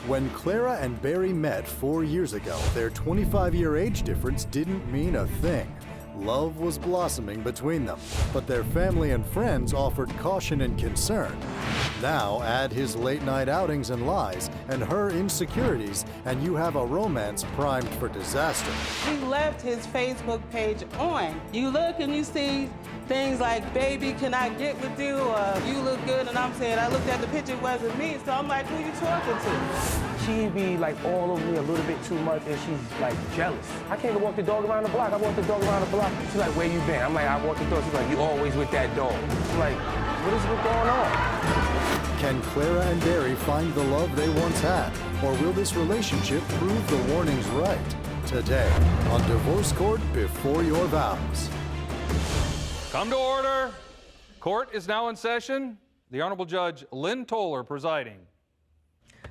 When Clara and Barry met 4 years ago, their 25-year age difference didn't mean a thing. Love was blossoming between them, but their family and friends offered caution and concern. Now add his late-night outings and lies, and her insecurities, and you have a romance primed for disaster. He left his Facebook page on. You look and you see things like, baby, can I get with you? Or you look good, and I'm saying, I looked at the picture, it wasn't me, so I'm like, who you talking to? She be like all over me a little bit too much, and she's like jealous. I can't even walk the dog around the block. I walk the dog around the block. She's like, where you been? I'm like, I walk the dog. She's like, you always with that dog. I'm like, what is going on? Can Clara and Barry find the love they once had, or will this relationship prove the warnings right? Today on Divorce Court Before Your Vows. Come to order. Court is now in session. The Honorable Judge Lynn Toller presiding.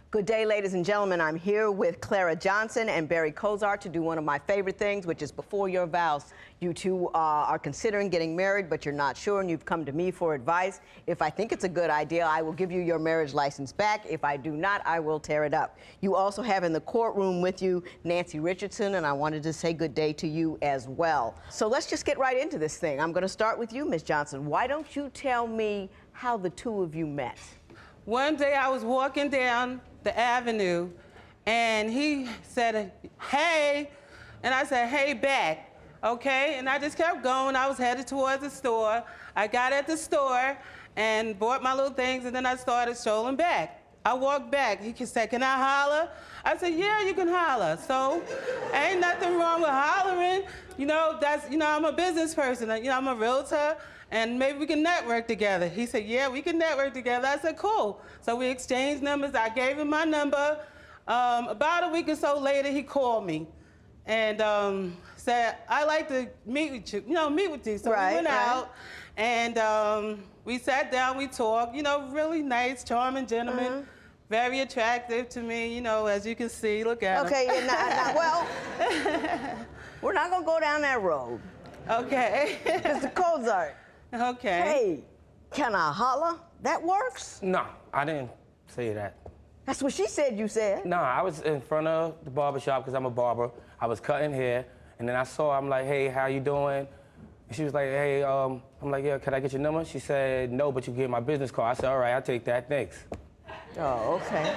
Good day, ladies and gentlemen. I'm here with Clara Johnson and Barry Cozart to do one of my favorite things, which is Before Your Vows. You two are considering getting married, but you're not sure, and you've come to me for advice. If I think it's a good idea, I will give you your marriage license back. If I do not, I will tear it up. You also have in the courtroom with you Nancy Richardson, and I wanted to say good day to you as well. So let's just get right into this thing. I'm going to start with you, Ms. Johnson. Why don't you tell me how the two of you met? One day I was walking down the avenue, and he said, hey, and I said, hey, back, okay? And I just kept going. I was headed towards the store. I got at the store and bought my little things, and then I started strolling back. I walked back. He said, can I holler? I said, yeah, you can holler. So ain't nothing wrong with hollering. You know, I'm a business person. I'm a realtor, and maybe we can network together. He said, yeah, we can network together. I said, cool. So we exchanged numbers. I gave him my number. About a week or so later, he called me and said, I'd like to meet with you, meet with you. So we went out, and we sat down, we talked, really nice, charming gentleman, very attractive to me, as you can see, look at him. Okay, well, we're not gonna go down that road. Okay. Mr. Cozart. Okay. Hey, can I holler? That works? No, I didn't say that. That's what she said you said. No, I was in front of the barber shop because I'm a barber. I was cutting hair, and then I saw her. I'm like, hey, how you doing? And she was like, hey, I'm like, yeah, can I get your number? She said, no, but you get my business card. I said, all right, I'll take that, thanks. Oh, okay.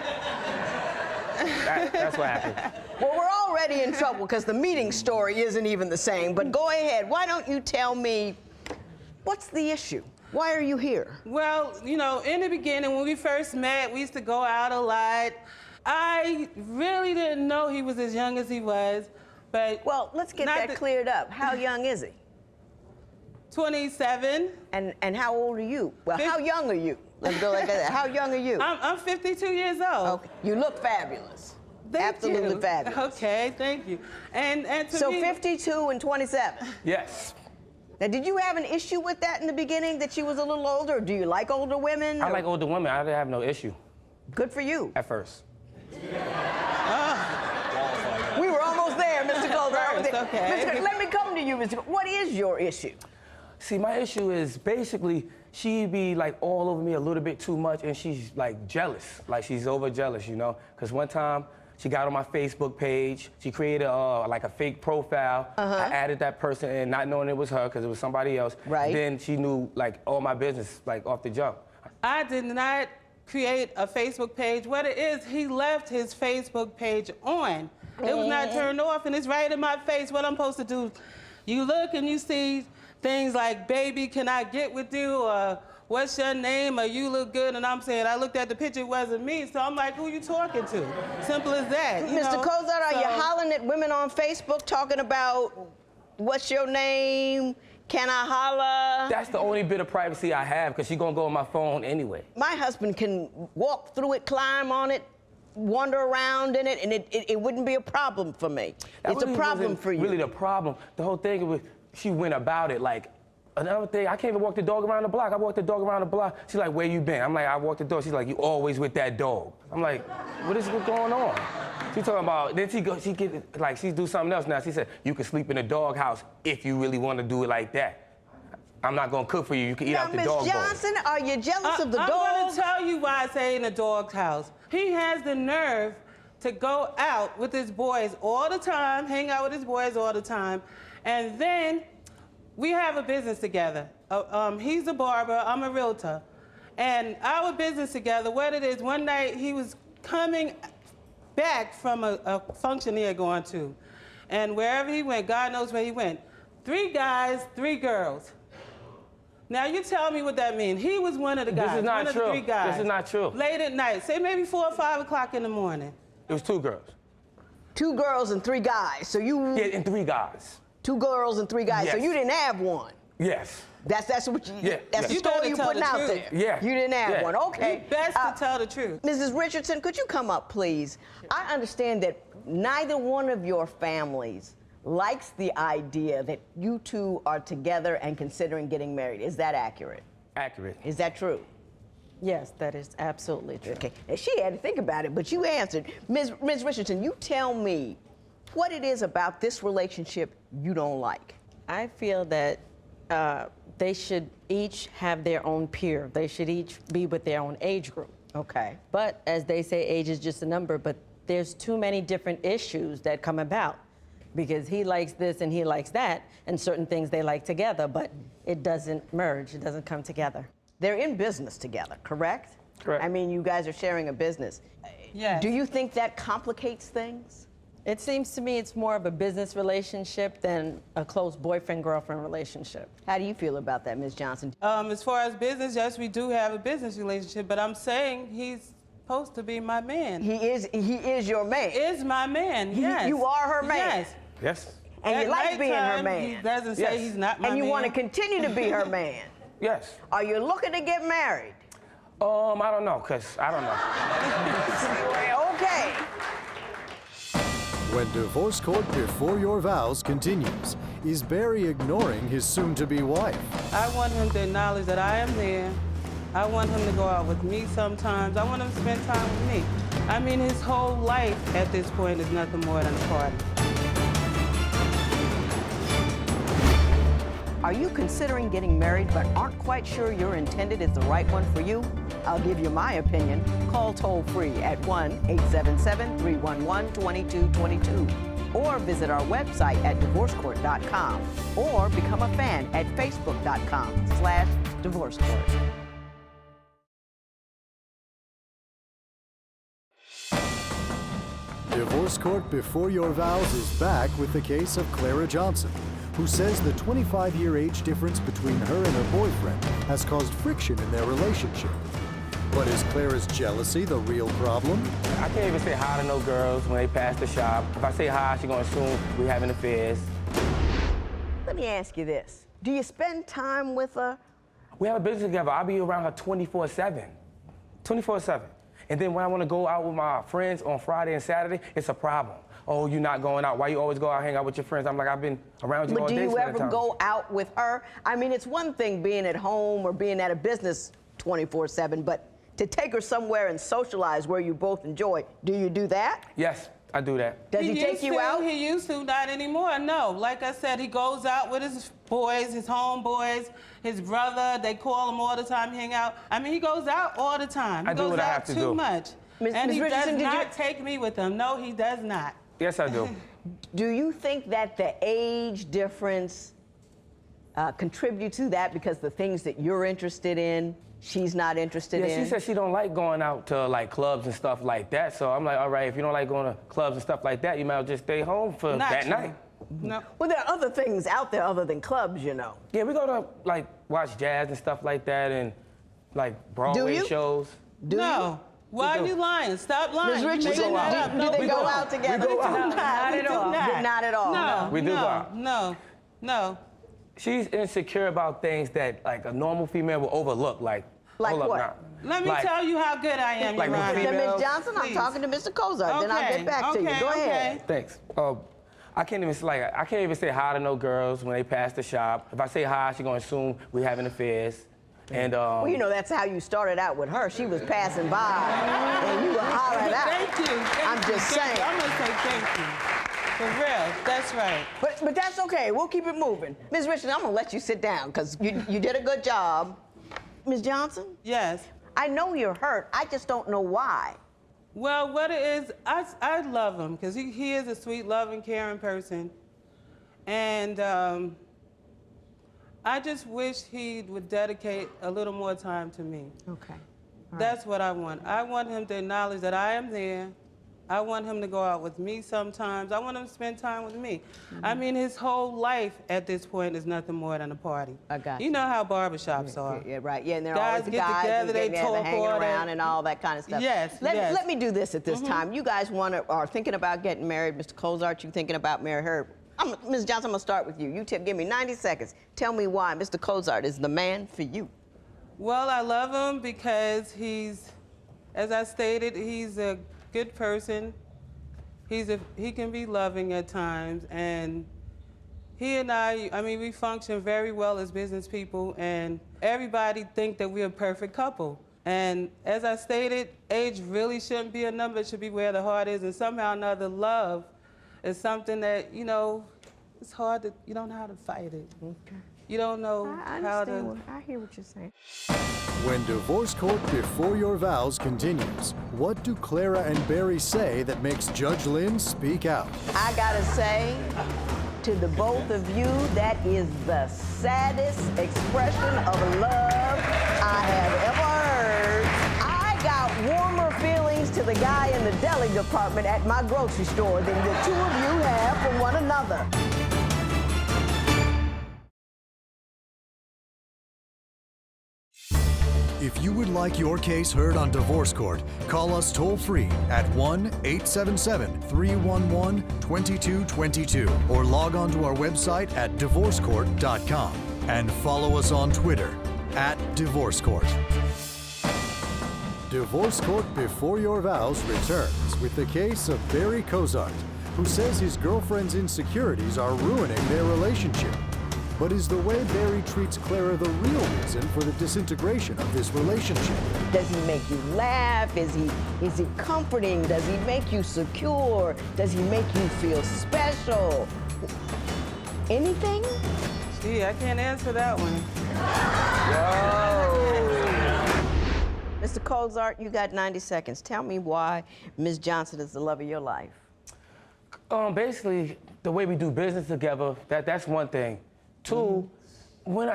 That's what happened. Well, we're already in trouble because the meeting story isn't even the same, but go ahead. Why don't you tell me, what's the issue? Why are you here? Well, in the beginning, when we first met, we used to go out a lot. I really didn't know he was as young as he was, but... Well, let's get that cleared up. How young is he? 27. And how old are you? Well, how young are you? Let's go like that. How young are you? I'm 52 years old. Okay. You look fabulous. Thank Absolutely you. fabulous. Okay, thank you. And to so me... 52 and 27? Yes. Now, did you have an issue with that in the beginning, that she was a little older? Or do you like older women? I like older women. I didn't have no issue. Good for you. At first. We were almost there, Mr. Cozart. Okay. Let me come to you, Mr. What is your issue? See, my issue is basically she be like all over me a little bit too much, and she's like jealous. Like she's over jealous, Because one time she got on my Facebook page. She created like a fake profile. I added that person in, not knowing it was her because it was somebody else. Right. Then she knew like all my business, like off the jump. I did not create a Facebook page. What it is, he left his Facebook page on. It was not turned off, and it's right in my face. What I'm supposed to do? You look and you see things like, baby, can I get with you? Or what's your name? Or you look good? And I'm saying, I looked at the picture, it wasn't me. So I'm like, who you talking to? Simple as that. Mr. Cozart, are you hollering at women on Facebook talking about what's your name? Can I holler? That's the only bit of privacy I have because she's going to go on my phone anyway. My husband can walk through it, climb on it, wander around in it, and it wouldn't be a problem for me. It's a problem for you. Really the problem. The whole thing was she went about it like, another thing, I can't even walk the dog around the block. I walked the dog around the block. She's like, where you been? I'm like, I walked the dog. She's like, you always with that dog. I'm like, what's going on? She's talking about, then she do something else now. She said, you can sleep in a doghouse if you really want to do it like that. I'm not gonna cook for you. You can eat out the Miss dog bowl. Johnson, are you jealous of the I'm dog? going to tell you why I say in the dog's house. He has the nerve to go out with his boys all the time, hang out with his boys all the time, and then we have a business together. He's a barber, I'm a realtor. And our business together, what it is, one night he was coming back from a function he had gone to. And wherever he went, God knows where he went. 3 guys, 3 girls. Now you tell me what that means. He was one of the guys. This is not one true. Of the 3 guys. This is not true. Late at night, say maybe 4 or 5 o'clock in the morning. It was 2 girls. 2 girls and 3 guys. So you. Yeah, and 3 guys. 2 girls and 3 guys. Yes. So you didn't have one. Yes. That's what you. Yeah, That's the yeah. You better story you're tell putting the out truth. there. Yeah. You didn't have Yeah. one. Okay. You best to tell the truth. Mrs. Richardson, could you come up, please? I understand that neither one of your families likes the idea that you 2 are together and considering getting married. Is that accurate? Accurate. Is that true? Yes, that is absolutely true. Okay. And she had to think about it, but you answered. Ms. Richardson, you tell me what it is about this relationship you don't like. I feel that they should each have their own peer. They should each be with their own age group. Okay. But as they say, age is just a number, but there's too many different issues that come about because he likes this and he likes that, and certain things they like together, but it doesn't merge, it doesn't come together. They're in business together, correct? Correct. I mean, you guys are sharing a business. Yes. Do you think that complicates things? It seems to me it's more of a business relationship than a close boyfriend-girlfriend relationship. How do you feel about that, Ms. Johnson? As far as business, yes, we do have a business relationship, but I'm saying he's supposed to be my man. He is your man. Is my man, yes. You are her man. Yes. Yes. And you At like being her nighttime, man. He doesn't say Yes. he's not my man. And you want to continue to be her man. Yes. Are you looking to get married? I don't know, cause I don't know. Okay. When divorce court before your vows continues, is Barry ignoring his soon-to-be wife? I want him to acknowledge that I am there. I want him to go out with me sometimes. I want him to spend time with me. I mean, his whole life at this point is nothing more than a party. Are you considering getting married but aren't quite sure your intended is the right one for you? I'll give you my opinion. Call toll-free at 1-877-311-2222 or visit our website at divorcecourt.com or become a fan at facebook.com/divorcecourt. Divorce Court Before Your Vows is back with the case of Clara Johnson, who says the 25-year age difference between her and her boyfriend has caused friction in their relationship. But is Clara's jealousy the real problem? I can't even say hi to no girls when they pass the shop. If I say hi, she's gonna assume we having affairs. Let me ask you this. Do you spend time with her? We have a business together. I'll be around her 24/7. 24/7. And then when I want to go out with my friends on Friday and Saturday, it's a problem. Oh, you're not going out. Why you always go out hang out with your friends? I'm like, I've been around you all But day. do you so many ever times. go out with her? I mean, it's one thing being at home or being at a business 24/7, but to take her somewhere and socialize where you both enjoy, do you do that? Yes, I do that. Does he take used you to, out? He used to, not anymore, no. Like I said, he goes out with his boys, his homeboys, his brother. They call him all the time, hang out. I mean, he goes out all the time. He I do goes what I out have to too do. much. Ms. And he Richardson, does did you- not take me with him. No, he does not. Yes, I do. Do you think that the age difference contributes to that because the things that you're interested in, she's not interested Yeah, in? she said she don't like going out to like clubs and stuff like that. So I'm like, all right, if you don't like going to clubs and stuff like that, you might as well just stay home for Not that true. night. No. Well, there are other things out there other than clubs, you know. Yeah, we go to like watch jazz and stuff like that and like Broadway you? shows. Do No. Why are you lying? Stop lying. Ms. You Richardson, making that up. do No, they we go don't. out together? We go out. No, Not we at do all. not. Not at all. No, We do go no, out. no. She's insecure about things that like a normal female will overlook. Like hold up what? now. Let me Like, tell you how good I am, like Your the Honor. Now, Ms. females- Johnson, I'm Please. talking to Mr. Cozart, then I'll get back to you. Go ahead. Thanks. I can't even say hi to no girls when they pass the shop. If I say hi, she's gonna assume we having affairs. And Well, you know, that's how you started out with her. She was passing by, and you were hollering out. Thank you. I'm just saying. I'm going to say thank you. For real, that's right. But that's okay. We'll keep it moving. Ms. Richards, I'm gonna let you sit down because you did a good job. Ms. Johnson? Yes. I know you're hurt. I just don't know why. Well, what it is, I love him because he is a sweet, loving, caring person. And I just wish he would dedicate a little more time to me. Okay. That's what I want. I want him to acknowledge that I am there. I want him to go out with me sometimes. I want him to spend time with me. I mean, his whole life at this point is nothing more than a party. I got you. You know how barbershops are. Yeah, right. Yeah, and they're Guys always the get guys together, they talk hanging all around day. and all that kind of stuff. Yes, Let me do this at this time. You guys are thinking about getting married. Mr. Cozart, you thinking about marrying her. Ms. Johnson, I'm gonna start with you. Give me 90 seconds. Tell me why Mr. Cozart is the man for you. Well, I love him because he's, as I stated, he's a good person. He can be loving at times, and he and I mean, we function very well as business people, and everybody think that we're a perfect couple. And as I stated, age really shouldn't be a number. It should be where the heart is, and somehow or another, love is something that, you know, it's hard to, you don't know how to fight it. Okay. You don't know how to... I hear what you're saying. When Divorce Court Before Your Vows continues, what do Clara and Barry say that makes Judge Lynn speak out? I gotta say, to the both of you, that is the saddest expression of love I have ever heard. I got warmer feelings to the guy in the deli department at my grocery store than the two of you have for one another. If you would like your case heard on Divorce Court, call us toll-free at 1-877-311-2222 or log on to our website at divorcecourt.com and follow us on Twitter at Divorce Court. Divorce Court Before Your Vows returns with the case of Barry Cozart, who says his girlfriend's insecurities are ruining their relationship. But is the way Barry treats Clara the real reason for the disintegration of this relationship? Does he make you laugh? Is he comforting? Does he make you secure? Does he make you feel special? Anything? Gee, I can't answer that one. Mr. Cozart, you got 90 seconds. Tell me why Ms. Johnson is the love of your life. Basically, the way we do business together, that's one thing. Two,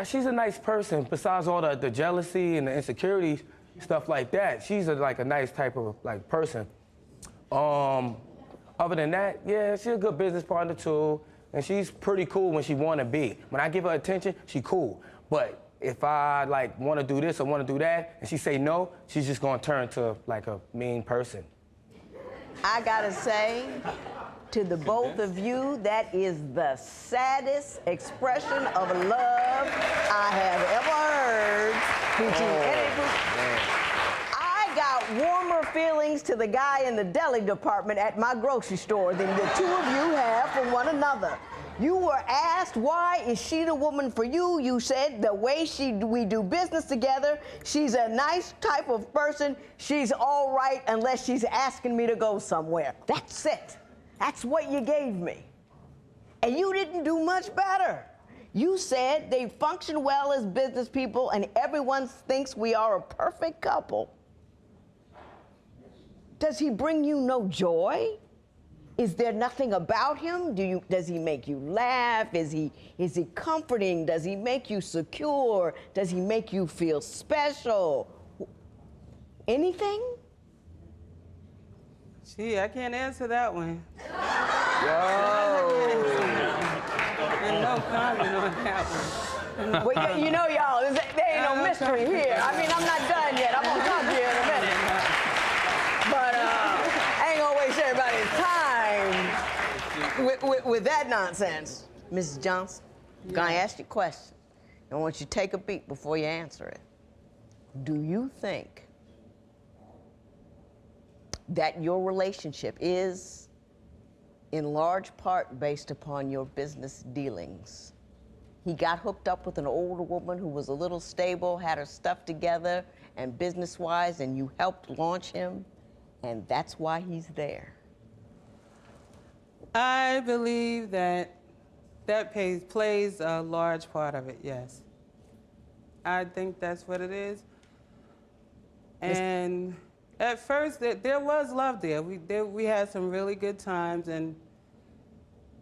she's a nice person. Besides all the jealousy and the insecurities, stuff like that, she's like a nice type of person. Other than that, yeah, she's a good business partner too, and she's pretty cool when she want to be. When I give her attention, she cool. But if I want to do this or want to do that, and she say no, she's just gonna turn to a mean person. I gotta say, to the both of you, that is the saddest expression of love I have ever heard. I got warmer feelings to the guy in the deli department at my grocery store than the two of you have for one another. You were asked, why is she the woman for you? You said the way we do business together, she's a nice type of person. She's all right unless she's asking me to go somewhere. That's it. That's what you gave me. And you didn't do much better. You said they function well as business people and everyone thinks we are a perfect couple. Does he bring you no joy? Is there nothing about him? Does he make you laugh? Is he comforting? Does he make you secure? Does he make you feel special? Anything? Gee, I can't answer that one. And no comment on that one. Well, you know, y'all, there ain't no mystery here. I mean, I'm not done yet. I'm gonna talk to you in a minute. But I ain't gonna waste everybody's time with that nonsense. Mrs. Johnson, I'm gonna ask you a question. I want you to take a beat before you answer it. Do you think that your relationship is in large part based upon your business dealings? He got hooked up with an older woman who was a little stable, had her stuff together, and business-wise, and you helped launch him, and that's why he's there. I believe that plays a large part of it, yes. I think that's what it is. And at first, there was love there. We had some really good times, and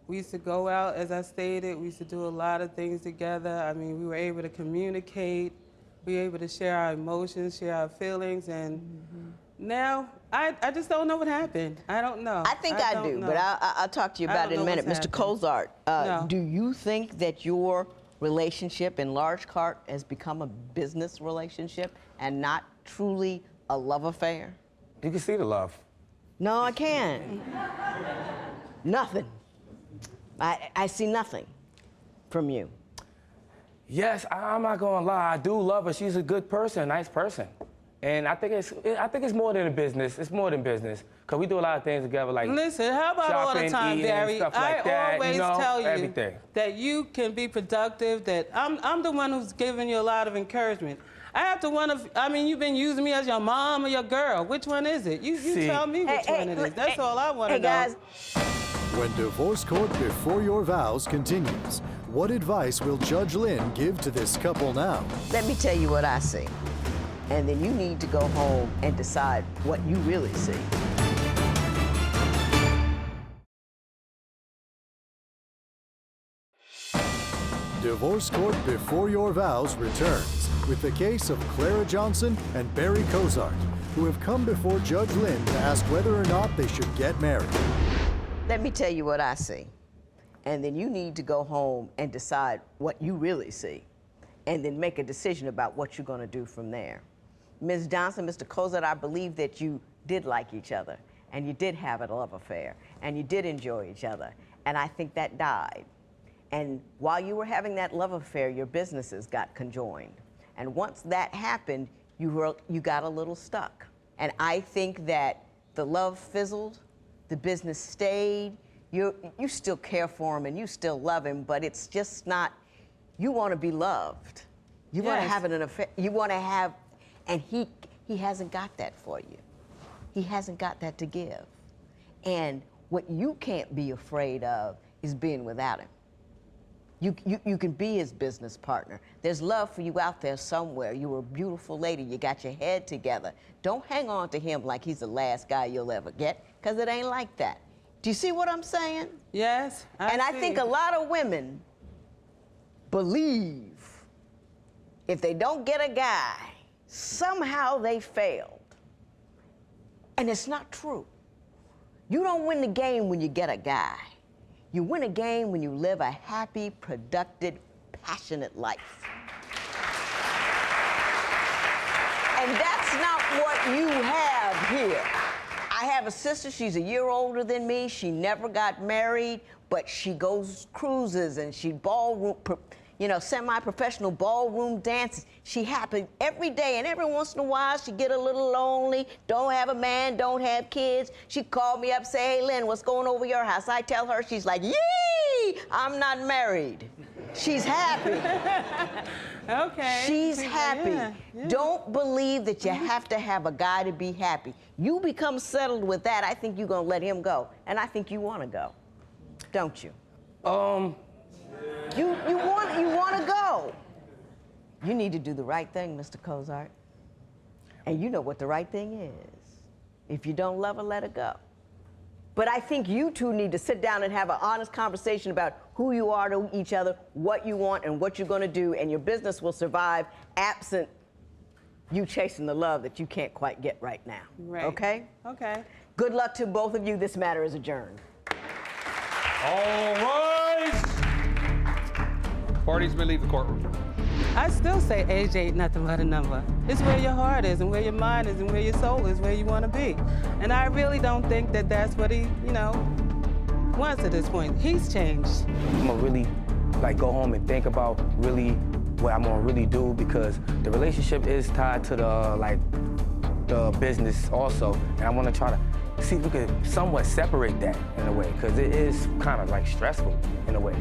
we used to go out, as I stated. We used to do a lot of things together. I mean, we were able to communicate. We were able to share our emotions, share our feelings, and now I just don't know what happened. I don't know. I think I do, but I'll talk to you about it in a minute. Mr. Cozart, do you think that your relationship in large part has become a business relationship and not truly a love affair? You can see the love. No, I can't. Nothing. I see nothing from you. Yes, I'm not gonna lie. I do love her. She's a good person, a nice person. And I think it's more than a business. It's more than business. Cause we do a lot of things together, like listen, how about all the shopping, time, eating, Barry? stuff like that, always you know, tell you everything. that you can be productive, that I'm the one who's giving you a lot of encouragement. I have to you've been using me as your mom or your girl. Which one is it? You tell me which one it is. That's all I want to know. Guys. When Divorce Court Before Your Vows continues, what advice will Judge Lynn give to this couple now? Let me tell you what I see. And then you need to go home and decide what you really see. Divorce Court Before Your Vows returns with the case of Clara Johnson and Barry Cozart, who have come before Judge Lynn to ask whether or not they should get married. Let me tell you what I see. And then you need to go home and decide what you really see. And then make a decision about what you're going to do from there. Ms. Johnson, Mr. Cozart, I believe that you did like each other, and you did have a love affair, and you did enjoy each other. And I think that died. And while you were having that love affair, your businesses got conjoined. And once that happened, you got a little stuck. And I think that the love fizzled, the business stayed, you still care for him and you still love him, but it's just not, you want to be loved. You want to have an affair, you want to have, and he hasn't got that for you. He hasn't got that to give. And what you can't be afraid of is being without him. You can be his business partner. There's love for you out there somewhere. You were a beautiful lady. You got your head together. Don't hang on to him like he's the last guy you'll ever get, because it ain't like that. Do you see what I'm saying? Yes, I think a lot of women believe if they don't get a guy, somehow they failed. And it's not true. You don't win the game when you get a guy. You win a game when you live a happy, productive, passionate life. And that's not what you have here. I have a sister, she's a year older than me. She never got married, but she goes cruises and she ballroom, semi-professional ballroom dances. She happy every day, and every once in a while she get a little lonely, don't have a man, don't have kids. She called me up, say, hey, Lynn, what's going over your house? I tell her, she's like, yee, I'm not married. She's happy. Okay. She's happy. Yeah. Don't believe that you have to have a guy to be happy. You become settled with that, I think you're gonna let him go. And I think you wanna go, don't you? You want to go. You need to do the right thing, Mr. Cozart. And you know what the right thing is. If you don't love her, let her go. But I think you two need to sit down and have an honest conversation about who you are to each other, what you want, and what you're going to do, and your business will survive absent you chasing the love that you can't quite get right now. Right. Okay? Okay. Good luck to both of you. This matter is adjourned. All right. Parties may leave the courtroom. I still say age ain't nothing but a number. It's where your heart is and where your mind is and where your soul is, where you want to be. And I really don't think that that's what he, wants at this point. He's changed. I'm gonna really go home and think about really what I'm gonna really do, because the relationship is tied to the business also. And I wanna try to see if we could somewhat separate that in a way, because it is kind of stressful in a way.